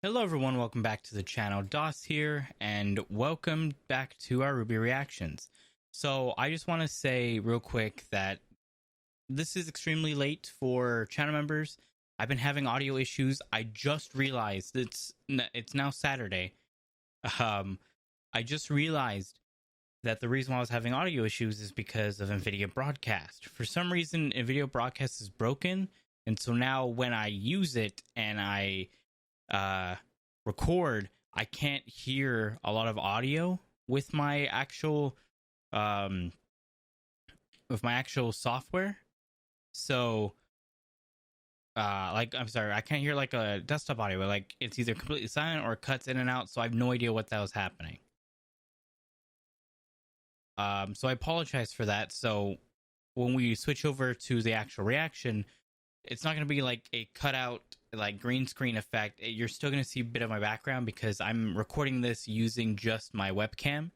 Hello everyone, welcome back to the channel. DOS here, and welcome back to our RWBY reactions. So I just want to say real quick that this is extremely late for channel members. I've been having audio issues. I just realized it's now Saturday. I just realized that the reason why I was having audio issues is because of NVIDIA Broadcast. For some reason, NVIDIA Broadcast is broken, and so now when I use it and I record, I can't hear a lot of audio with my actual software. So I'm sorry, I can't hear like a desktop audio. Like it's either completely silent or it cuts in and out, so I have no idea what that was happening. So I apologize for that. So when we switch over to the actual reaction, it's not going to be like a cutout, like green screen effect. You're still going to see a bit of my background because I'm recording this using just my webcam.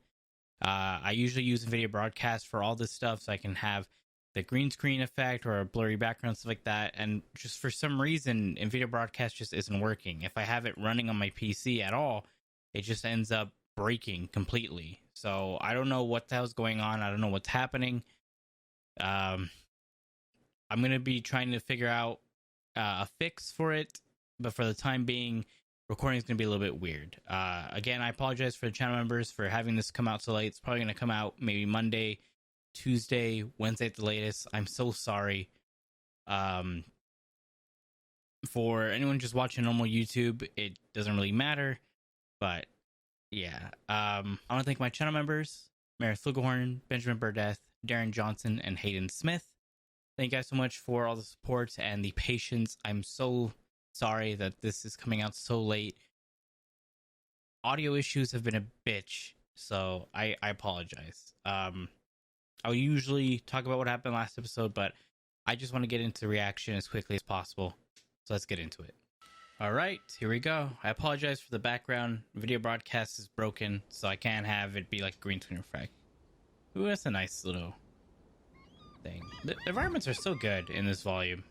I usually use NVIDIA Broadcast for all this stuff, so I can have the green screen effect or a blurry background, stuff like that. And just for some reason, NVIDIA Broadcast just isn't working. If I have it running on my PC at all, it just ends up breaking completely. So I don't know what the hell's going on. I don't know what's happening. I'm going to be trying to figure out a fix for it, but for the time being, recording is going to be a little bit weird. Again, I apologize for the channel members for having this come out so late. It's probably going to come out maybe Monday, Tuesday, Wednesday at the latest. I'm so sorry. For anyone just watching normal YouTube, it doesn't really matter, but yeah. I want to thank my channel members, Mary Flugelhorn, Benjamin Burdeth, Darren Johnson, and Hayden Smith. Thank you guys so much for all the support and the patience. I'm so sorry that this is coming out so late. Audio issues have been a bitch, so I apologize. I would usually talk about what happened last episode, but I just want to get into the reaction as quickly as possible. So let's get into it. All right, here we go. I apologize for the background. Video broadcast is broken, so I can't have it be like green screen effect. Ooh, that's a nice little thing. The environments are so good in this volume.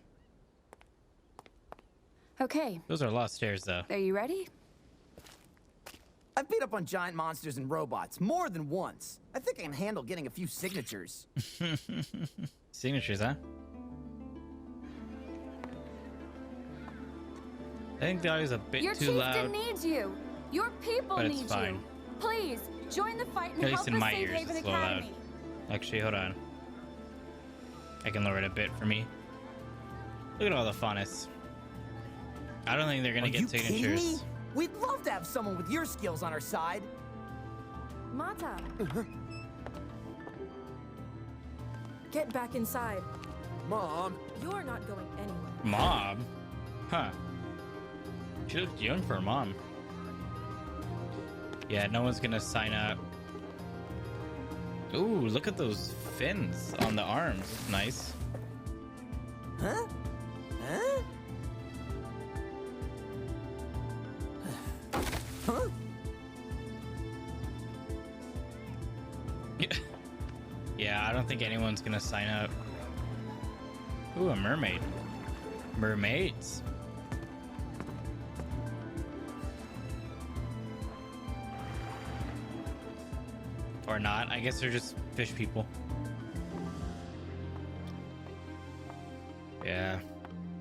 Okay. Those are a lot of stairs, though. Are you ready? I've beat up on giant monsters and robots more than once. I think I can handle getting a few signatures. Signatures, huh? I think the audio's a bit too loud. Your chieftain needs you. Your people but it's need fine. you. Please join the fight and At help least in us my save ears, Haven it's a little Academy. loud. Actually, hold on. I can lower it a bit for me. Look at all the funness. I don't think they're gonna get signatures. Kidding me? We'd love to have someone with your skills on our side. Mata. Get back inside. Mom. You're not going anywhere. Mom? Huh. She looks young for a mom. Yeah, no one's gonna sign up. Ooh, look at those fins on the arms. That's nice. Huh? Huh? Huh? Yeah, I don't think anyone's gonna sign up. Ooh, a mermaid. Mermaids. Or not. I guess they're just fish people. Yeah.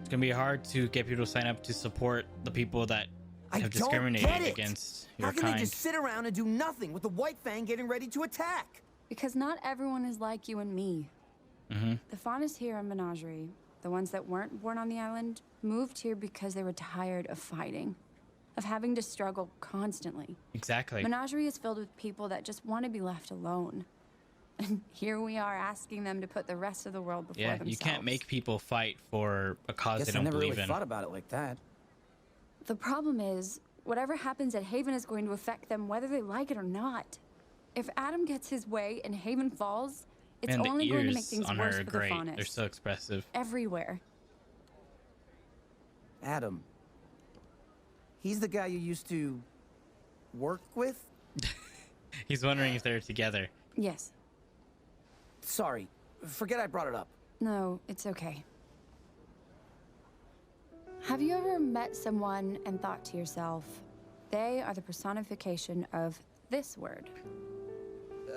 It's gonna be hard to get people to sign up to support the people that have discriminated against your kind. How can kind. they just sit around and do nothing with the White Fang getting ready to attack? Because not everyone is like you and me. The faunus here in Menagerie, the ones that weren't born on the island, moved here because they were tired of fighting, of having to struggle constantly. Exactly. Menagerie is filled with people that just want to be left alone. And here we are asking them to put the rest of the world before themselves. You can't make people fight for a cause they don't I never believe really in. thought about it like that. The problem is, whatever happens at Haven is going to affect them whether they like it or not. If Adam gets his way and Haven falls, it's And only the going to ears make things on worse her are for great. the faunus. They're so expressive. Everywhere. Adam. He's the guy you used to work with? He's wondering if they're together. Yes. Sorry. Forget I brought it up. No, it's okay. Have you ever met someone and thought to yourself, they are the personification of this word?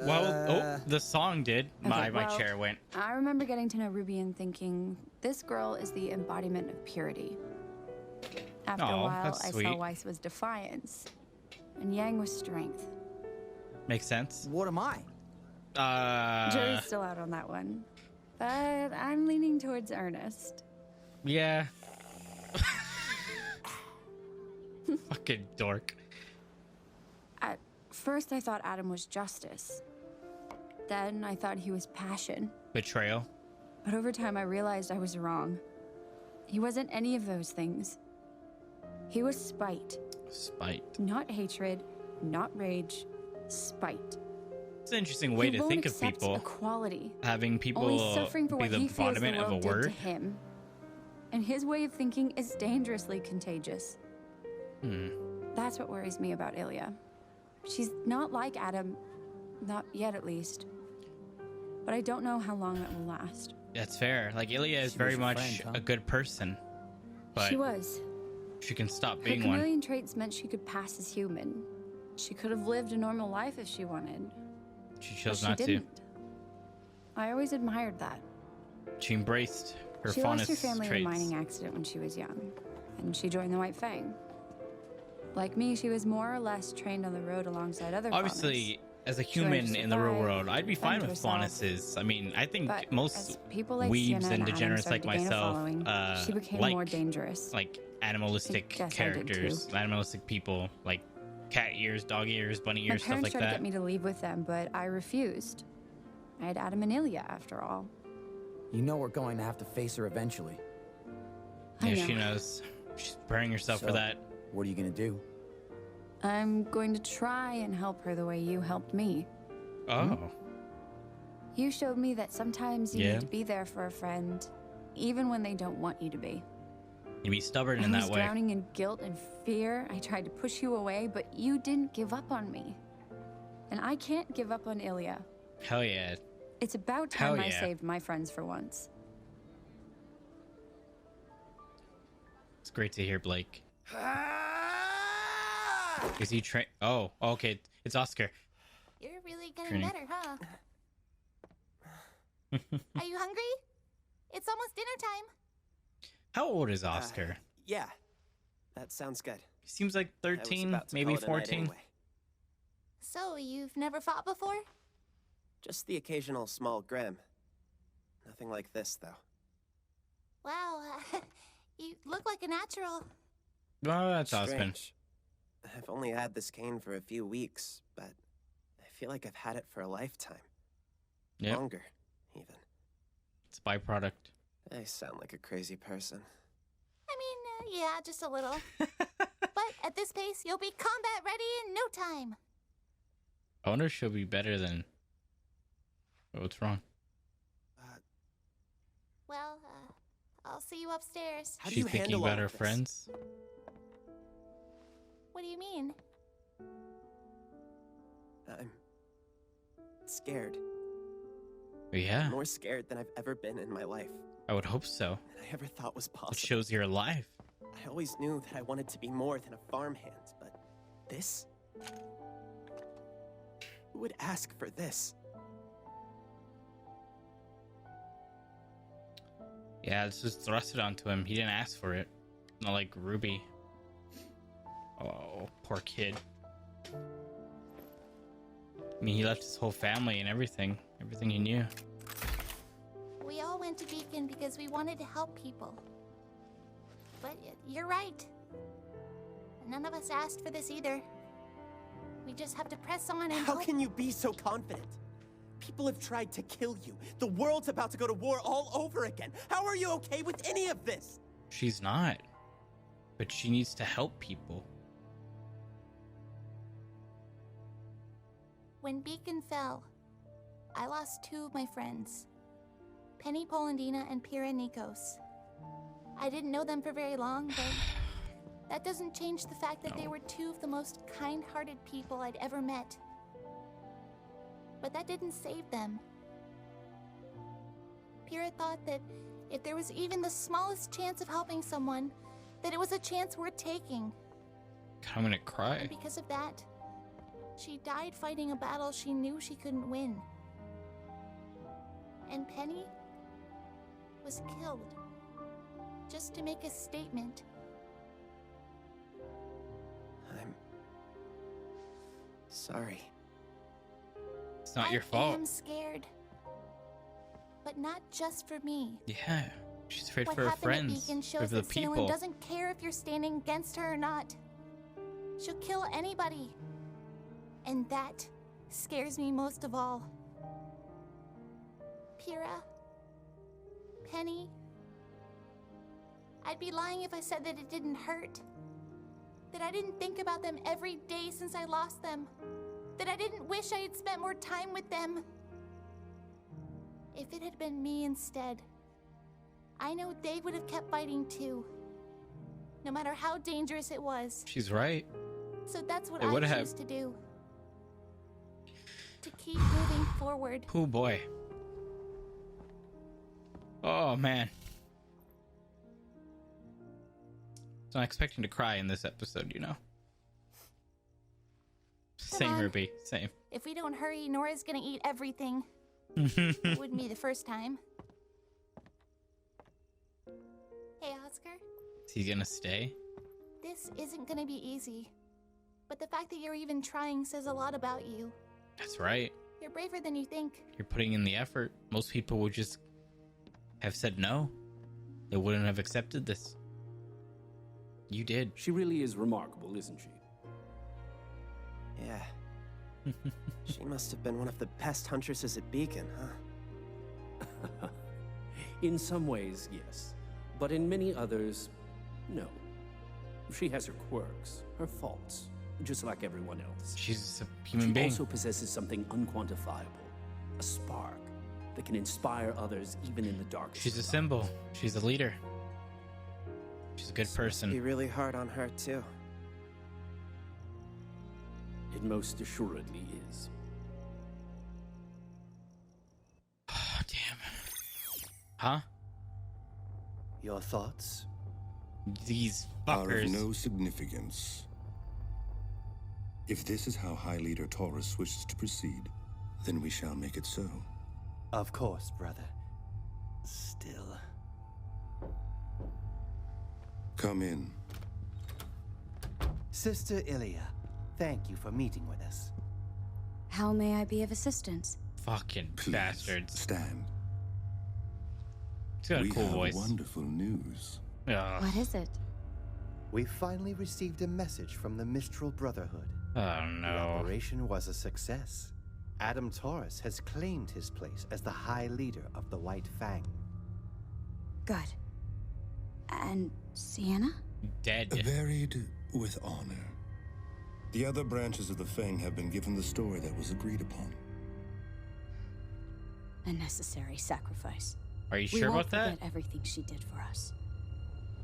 Well, the song did. Okay, My chair went. I remember getting to know Ruby and thinking, this girl is the embodiment of purity. After a while, I saw Weiss was defiance, and Yang was strength. Makes sense. What am I? Jury's still out on that one, but I'm leaning towards Ernest. Yeah. Fucking dork. At first, I thought Adam was justice. Then I thought he was passion. Betrayal. But over time, I realized I was wrong. He wasn't any of those things. He was spite. Spite. Not hatred, not rage, spite. It's an interesting way to think of people. Equality. Having people Only suffering for be what the he feels the embodiment of a world did word. to him. And his way of thinking is dangerously contagious. That's what worries me about Ilya. She's not like Adam, not yet at least. But I don't know how long that will last. That's fair. Like, Ilya is very much a good person. But She was. she can stop Her being one. chameleon traits meant she could pass as human. She could have lived a normal life if she wanted. She chose But not she to. didn't. I always admired that. She embraced her She fondest lost her family traits. in a mining accident when she was young, and she joined the White Fang. Like me, she was more or less trained on the road alongside other Obviously, as a learned to human in the real survive, world, I'd be fine fend with herself. faunuses. I mean, I think But most as people like weebs Sienna and Adam degenerates like started to gain a myself following, she became like more dangerous. like animalistic I guess I did characters, too. animalistic people, like cat ears, dog ears, bunny My ears, stuff parents like tried to that. get me to leave with them, but I refused. I had Adam and Ilya, after all. You know we're going to have to face her eventually. I Yeah, know. she knows. She's preparing herself for So, that. What are you gonna do? I'm going to try and help her the way you helped me. Oh, You showed me that sometimes you Yeah. need to be there for a friend, even when they don't want you to be. you be stubborn I in was that way. drowning in guilt and fear. I tried to push you away, but you didn't give up on me. And I can't give up on Ilya. Hell yeah. It's about time Hell I yeah. saved my friends for once. It's great to hear Blake. Is he train? Oh, okay. It's Oscar. You're really getting Training. better, huh? Are you hungry? It's almost dinner time. How old is Oscar? Yeah, that sounds good. He seems like I was 13, about to maybe call it a night 14. anyway. So, you've never fought before? Just the occasional small grim. Nothing like this, though. Wow, you look like a natural. Oh, that's Oscar. Strange. I've only had this cane for a few weeks, but I feel like I've had it for a lifetime. Yep. Longer, even. It's a byproduct. I sound like a crazy person. I mean, yeah, just a little. But at this pace, you'll be combat ready in no time. I wonder if she'll be better than. Oh, what's wrong? Well, I'll see you upstairs. How do She's you thinking handle about all her of this? friends. What do you mean? I'm scared. Yeah, More scared than I've ever been in my life. I would hope so. Than I ever thought was It possible. shows you're alive. I always knew that I wanted to be more than a farmhand, but this? Who would ask for this? Yeah, it's just thrusted onto him. He didn't ask for it. Not like Ruby. Oh, poor kid. I mean, he left his whole family and everything. Everything he knew. We all went to Beacon because we wanted to help people. But you're right. None of us asked for this either. We just have to press on and How hope. can you be so confident? People have tried to kill you. The world's about to go to war all over again. How are you okay with any of this? She's not. But she needs to help people. When Beacon fell, I lost two of my friends. Penny Polandina and Pira Nikos. I didn't know them for very long, but that doesn't change the fact that they were two of the most kind-hearted people I'd ever met. But that didn't save them. Pira thought that if there was even the smallest chance of helping someone, that it was a chance worth taking. God, I'm gonna cry. And because of that, she died fighting a battle she knew she couldn't win. And Penny was killed just to make a statement. I'm sorry. It's not your I fault. am scared. But not just for me. Yeah, she's afraid What for her happened at friends, Beacon for shows the that Salem people. doesn't care if you're standing against her or not. She'll kill anybody. And that scares me most of all. Pyrrha, Penny, I'd be lying if I said that it didn't hurt. That I didn't think about them every day since I lost them. That I didn't wish I had spent more time with them. If it had been me instead, I know they would have kept fighting too. No matter how dangerous it was. She's right. So that's what They I would have. choose to do. To keep moving forward. Oh boy. Oh man. So I'm expecting to cry in this episode, you know. Same, on. Ruby. Same. If we don't hurry, Nora's gonna eat everything. It wouldn't be the first time. Hey, Oscar. Is he gonna stay? This isn't gonna be easy. But the fact that you're even trying says a lot about you. That's right. You're braver than you think. You're putting in the effort. Most people would just have said no. They wouldn't have accepted this. You did. She really is remarkable, isn't she? Yeah. She must have been one of the best huntresses at Beacon, huh? In some ways, yes. But in many others, no. She has her quirks, her faults, just like everyone else. She's a human She being. also possesses something unquantifiable, a spark that can inspire others even in the darkest. She's a of symbol. She's a leader. She's a good Be person. really hard on her, too. It most assuredly is. Oh, damn. Huh? Your thoughts? These Are of fuckers. no significance. If this is how High Leader Taurus wishes to proceed, then we shall make it so. Of course, brother. Still. Come in. Sister Ilya, thank you for meeting with us. How may I be of assistance? Fucking Please bastards. stand. She's got a We cool have voice. wonderful news. Ugh. What is it? We finally received a message from the Mistral Brotherhood. Oh The no. operation was a success. Adam Taurus has claimed his place as the High Leader of the White Fang. Good. And Sienna? Dead. Buried with honor. The other branches of the Fang have been given the story that was agreed upon. A necessary sacrifice. Are you We sure won't about that? forget everything she did for us.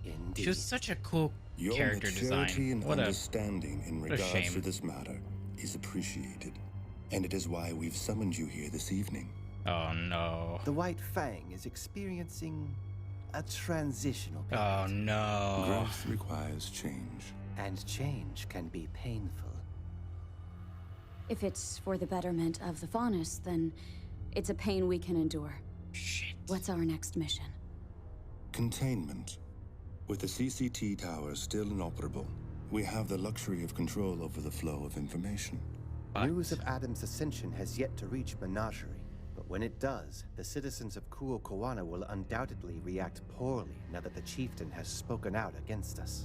Indeed. She was such a cool Your character maturity design. and What a understanding in what a regards shame. to this matter is appreciated. And it is why we've summoned you here this evening. Oh no. The White Fang is experiencing a transitional period. Oh no. Growth requires change. And change can be painful. If it's for the betterment of the Faunus, then it's a pain we can endure. Shit. What's our next mission? Containment. With the CCT tower still inoperable, we have the luxury of control over the flow of information. What? News of Adam's ascension has yet to reach Menagerie, but when it does, the citizens of Kuokawana will undoubtedly react poorly now that the chieftain has spoken out against us.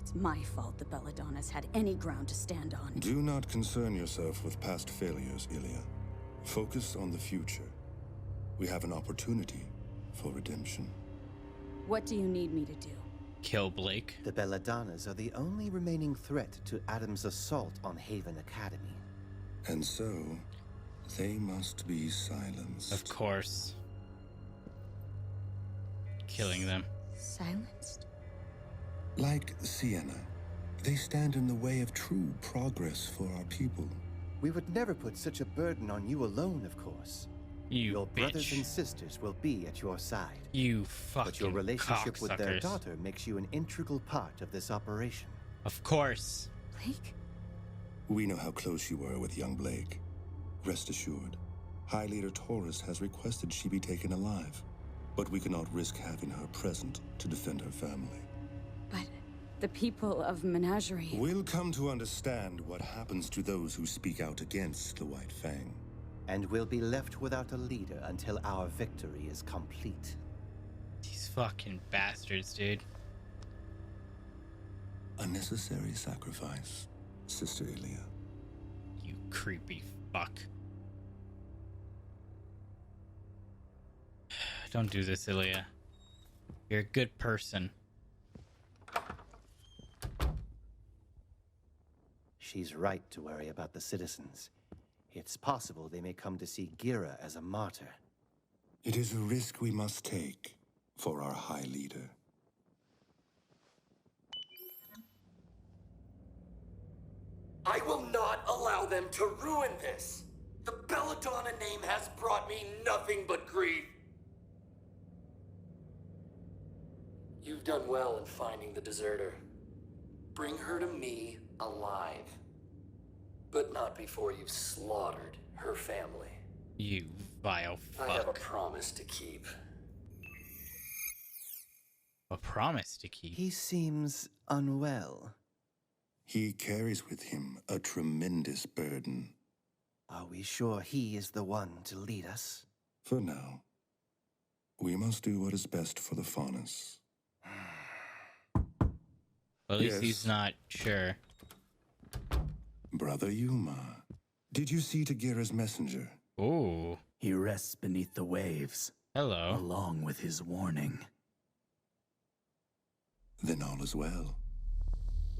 It's my fault the Belladonnas had any ground to stand on. Do not concern yourself with past failures, Ilya. Focus on the future. We have an opportunity for redemption. What do you need me to do? Kill Blake. The Belladonnas are the only remaining threat to Adam's assault on Haven Academy. And so, they must be silenced. Of course. Killing them. Silenced? Like Sienna, they stand in the way of true progress for our people. We would never put such a burden on you alone, of course. You Your brothers bitch. and sisters will be at your side. You fucking But your relationship with their cocksuckers. daughter makes you an integral part of this operation. Of course. Blake? We know how close you were with young Blake. Rest assured, High Leader Taurus has requested she be taken alive, but we cannot risk having her present to defend her family. But the people of Menagerie... We'll come to understand what happens to those who speak out against the White Fang. And we'll be left without a leader until our victory is complete. These fucking bastards, dude. A necessary sacrifice, Sister Ilia. You creepy fuck. Don't do this, Ilia. You're a good person. She's right to worry about the citizens. It's possible they may come to see Gira as a martyr. It is a risk we must take for our High Leader. I will not allow them to ruin this. The Belladonna name has brought me nothing but grief. You've done well in finding the deserter. Bring her to me alive. But not before you've slaughtered her family. You vile fuck. I have a promise to keep. A promise to keep. He seems unwell. He carries with him a tremendous burden. Are we sure he is the one to lead us? For now, we must do what is best for the Faunus. At least Yes. he's not sure. Brother Yuma, did you see Tagira's messenger? Ooh. He rests beneath the waves, Hello. along with his warning. Then all is well.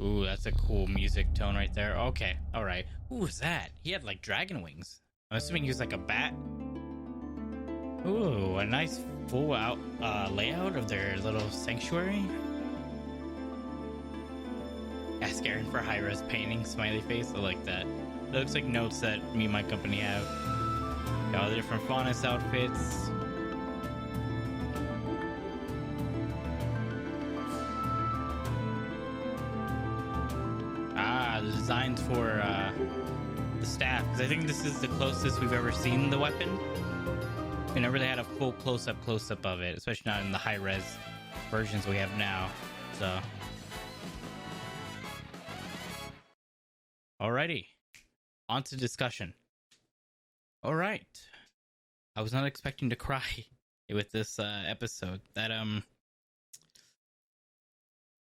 Ooh, that's a cool music tone right there. Okay, alright. Who was that? He had like dragon wings. I'm assuming he was like a bat. Ooh, a nice full out layout of their little sanctuary. Ask Aaron for high-res painting, smiley face. I like that. That looks like notes that me and my company have. Got all the different Faunus outfits. Ah, the designs for the staff. Because I think this is the closest we've ever seen the weapon. We never really had a full close-up of it, especially not in the high-res versions we have now. So... Alrighty, on to discussion. Alright, I was not expecting to cry with this episode. That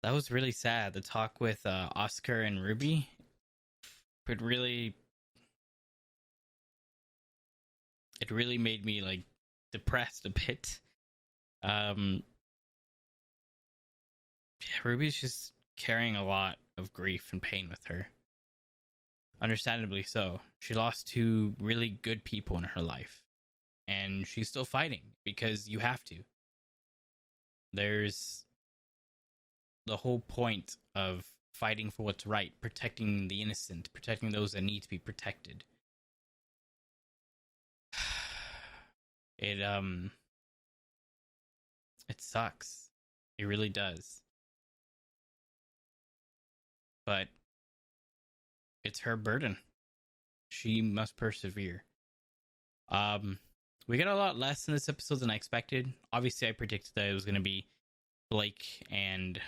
was really sad. The talk with Oscar and RWBY, it really made me like depressed a bit. RWBY's just carrying a lot of grief and pain with her. Understandably so. She lost two really good people in her life. And she's still fighting because you have to. There's the whole point of fighting for what's right, protecting the innocent, protecting those that need to be protected. It sucks. It really does. But it's her burden. She must persevere. We got a lot less in this episode than I expected. Obviously, I predicted that it was going to be Blake and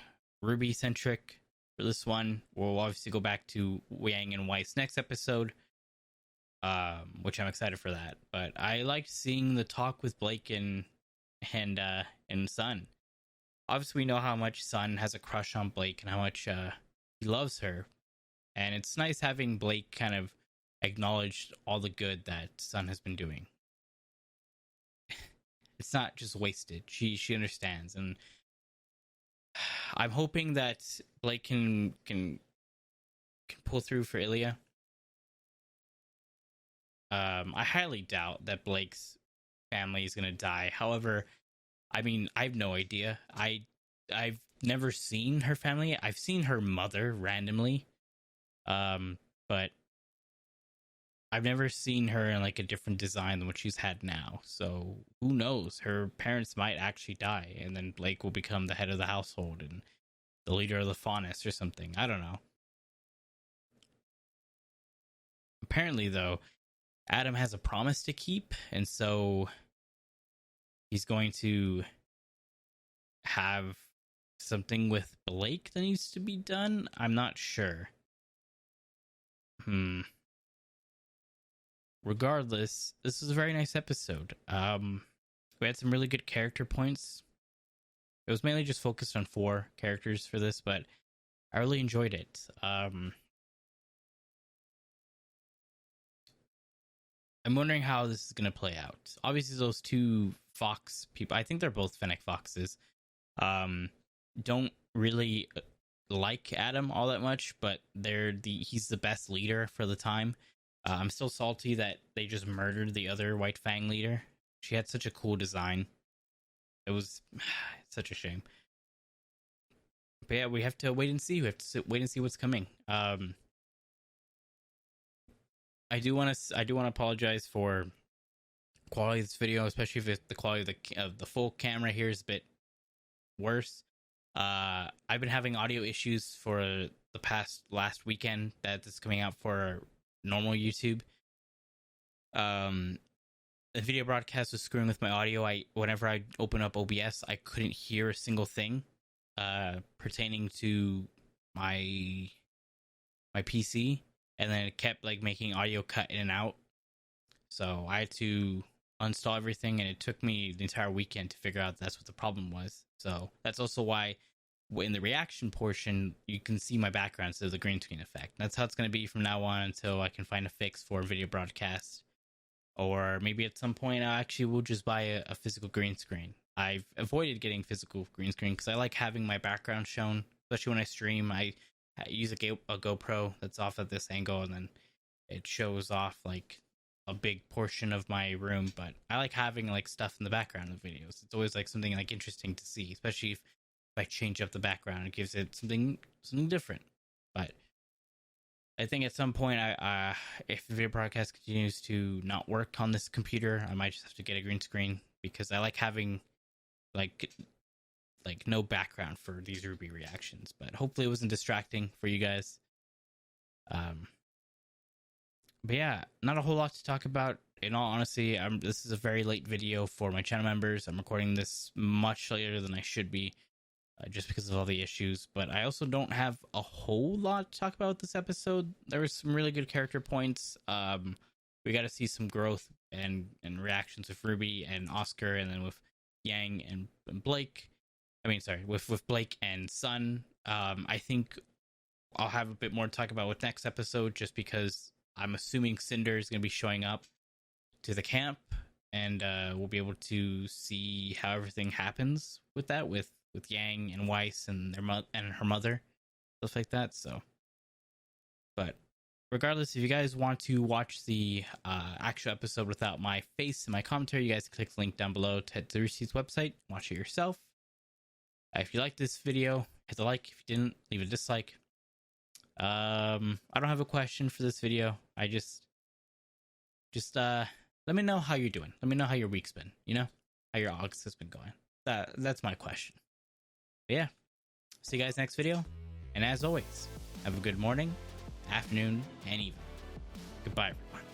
RWBY centric for this one. We'll obviously go back to Yang and Weiss next episode, which I'm excited for that. But I liked seeing the talk with Blake and Sun. Obviously, we know how much Sun has a crush on Blake and how much he loves her. And it's nice having Blake kind of acknowledge all the good that Sun has been doing. It's not just wasted. She understands, and I'm hoping that Blake can pull through for Ilia. I highly doubt that Blake's family is gonna die. However, I mean, I have no idea. I've never seen her family. I've seen her mother randomly. But I've never seen her in like a different design than what she's had now. So who knows? Her parents might actually die, and then Blake will become the head of the household and the leader of the Faunus or something. I don't know. Apparently, though, Adam has a promise to keep, and so he's going to have something with Blake that needs to be done. I'm not sure. Regardless, this is a very nice episode. We had some really good character points. It was mainly just focused on 4 characters for this, but I really enjoyed it. I'm wondering how this is going to play out. Obviously, those 2 fox people, I think they're both Fennec foxes, don't really like Adam all that much, but he's the best leader for the time. I'm still salty that they just murdered the other White Fang leader. She had such a cool design. It was such a shame. But yeah, we have to wait and see. We have to wait and see what's coming. I do want to apologize for quality of this video, especially if the quality of the full camera here is a bit worse. I've been having audio issues for the last weekend that this is coming out for normal YouTube. The video broadcast was screwing with my audio. Whenever I open up OBS, I couldn't hear a single thing pertaining to my PC, and then it kept like making audio cut in and out. So I had to uninstall everything, and it took me the entire weekend to figure out that's what the problem was. So that's also why in the reaction portion, you can see my background instead of the green screen effect. That's how it's going to be from now on until I can find a fix for video broadcast. Or maybe at some point, I actually will just buy a physical green screen. I've avoided getting physical green screen because I like having my background shown, especially when I stream. I use a GoPro that's off at this angle, and then it shows off like a big portion of my room. But I like having like stuff in the background of videos. It's always like something like interesting to see, especially if I change up the background. It gives it something different. But I think at some point, if the video broadcast continues to not work on this computer, I might just have to get a green screen because I like having like no background for these RWBY reactions. But hopefully, it wasn't distracting for you guys. But yeah, not a whole lot to talk about. In all honesty, this is a very late video for my channel members. I'm recording this much later than I should be. Just because of all the issues, but I also don't have a whole lot to talk about with this episode. There was some really good character points. We got to see some growth and reactions with RWBY and Oscar, and then with Yang and Blake. I mean, sorry, with Blake and Sun. I think I'll have a bit more to talk about with next episode, just because I'm assuming Cinder is going to be showing up to the camp, and we'll be able to see how everything happens with that, with Yang and Weiss and her mother, stuff like that. So, but regardless, if you guys want to watch the actual episode without my face and my commentary, you guys can click the link down below to head to the Rooster's website, watch it yourself. If you liked this video, hit the like. If you didn't, leave a dislike. I don't have a question for this video. I just let me know how you're doing. Let me know how your week's been. You know, how your August has been going. That's my question. But yeah, see you guys next video, and as always, have a good morning, afternoon, and evening. Goodbye, everyone.